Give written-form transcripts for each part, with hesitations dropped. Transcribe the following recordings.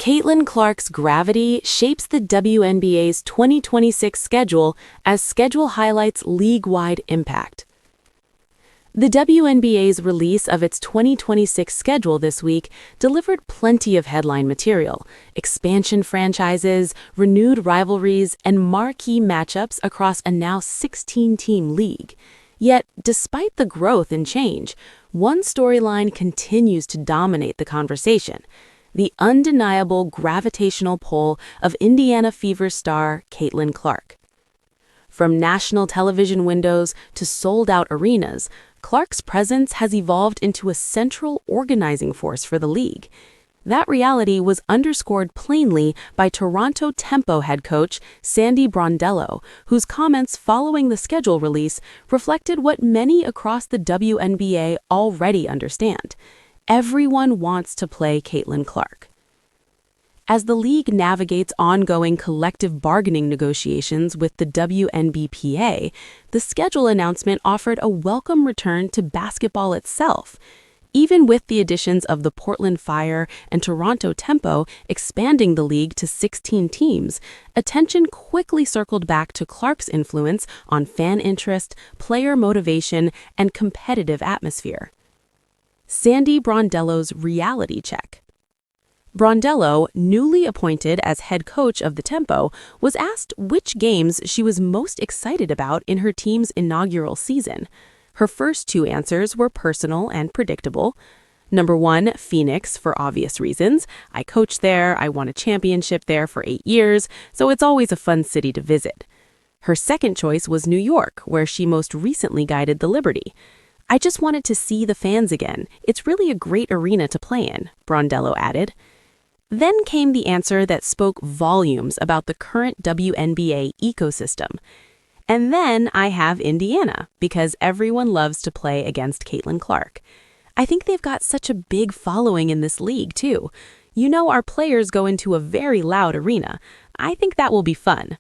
Caitlin Clark's gravity shapes the WNBA's 2026 schedule as schedule highlights league-wide impact. The WNBA's release of its 2026 schedule this week delivered plenty of headline material, expansion franchises, renewed rivalries, and marquee matchups across a now 16-team league. Yet, despite the growth and change, one storyline continues to dominate the conversation: the undeniable gravitational pull of Indiana Fever star Caitlin Clark. From national television windows to sold-out arenas, Clark's presence has evolved into a central organizing force for the league. That reality was underscored plainly by Toronto Tempo head coach Sandy Brondello, whose comments following the schedule release reflected what many across the WNBA already understand: everyone wants to play Caitlin Clark. As the league navigates ongoing collective bargaining negotiations with the WNBPA, the schedule announcement offered a welcome return to basketball itself. Even with the additions of the Portland Fire and Toronto Tempo expanding the league to 16 teams, attention quickly circled back to Clark's influence on fan interest, player motivation, and competitive atmosphere. Sandy Brondello's reality check. Brondello, newly appointed as head coach of the Tempo, was asked which games she was most excited about in her team's inaugural season. Her first two answers were personal and predictable. Number 1, Phoenix, for obvious reasons. I coached there, I won a championship there for 8 years, so it's always a fun city to visit. Her second choice was New York, where she most recently guided the Liberty. I just wanted to see the fans again. It's really a great arena to play in, Brondello added. Then came the answer that spoke volumes about the current WNBA ecosystem. And then I have Indiana, because everyone loves to play against Caitlin Clark. I think they've got such a big following in this league, too. You know, our players go into a very loud arena. I think that will be fun.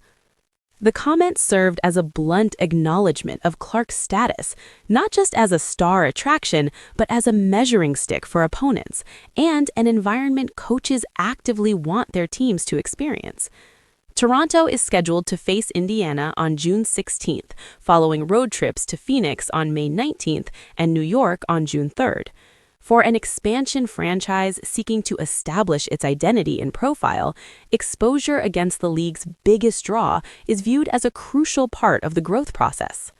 The comment served as a blunt acknowledgement of Clark's status, not just as a star attraction, but as a measuring stick for opponents, and an environment coaches actively want their teams to experience. Toronto is scheduled to face Indiana on June 16th, following road trips to Phoenix on May 19th and New York on June 3rd. For an expansion franchise seeking to establish its identity and profile, exposure against the league's biggest draw is viewed as a crucial part of the growth process.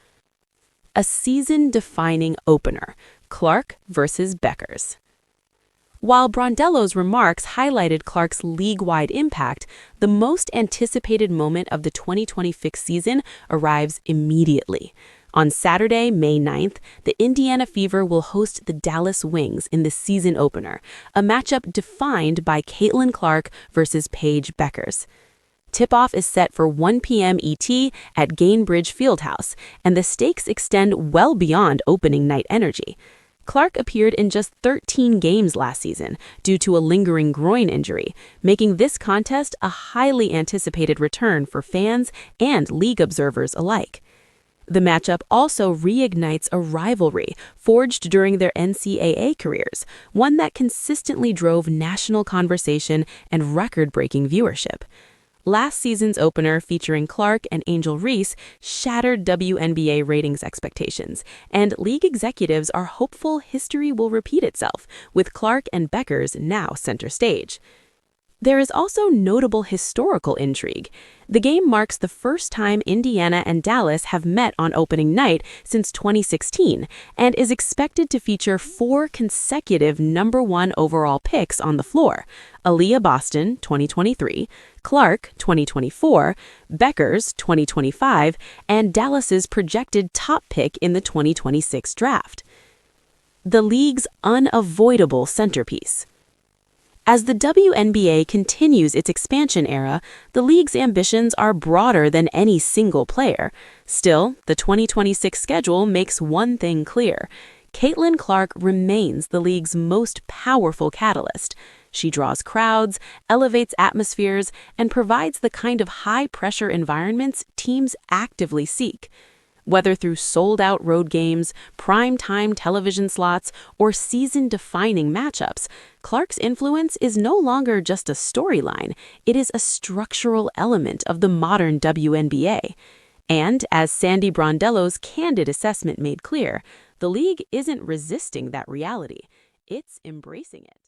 A season-defining opener: Clark versus Bueckers. While Brondello's remarks highlighted Clark's league-wide impact, the most anticipated moment of the 2026 season arrives immediately. On Saturday, May 9th, the Indiana Fever will host the Dallas Wings in the season opener, a matchup defined by Caitlin Clark versus Paige Bueckers. Tip-off is set for 1 p.m. ET at Gainbridge Fieldhouse, and the stakes extend well beyond opening night energy. Clark appeared in just 13 games last season due to a lingering groin injury, making this contest a highly anticipated return for fans and league observers alike. The matchup also reignites a rivalry forged during their NCAA careers, one that consistently drove national conversation and record-breaking viewership. Last season's opener featuring Clark and Angel Reese shattered WNBA ratings expectations, and league executives are hopeful history will repeat itself, with Clark and Bueckers now center stage. There is also notable historical intrigue. The game marks the first time Indiana and Dallas have met on opening night since 2016 and is expected to feature 4 consecutive number 1 overall picks on the floor: Aaliyah Boston, 2023, Clark, 2024, Bueckers, 2025, and Dallas's projected top pick in the 2026 draft. The league's unavoidable centerpiece. As the WNBA continues its expansion era, the league's ambitions are broader than any single player. Still, the 2026 schedule makes one thing clear: Caitlin Clark remains the league's most powerful catalyst. She draws crowds, elevates atmospheres, and provides the kind of high-pressure environments teams actively seek. Whether through sold-out road games, prime-time television slots, or season-defining matchups, Clark's influence is no longer just a storyline, it is a structural element of the modern WNBA. And as Sandy Brondello's candid assessment made clear, the league isn't resisting that reality, it's embracing it.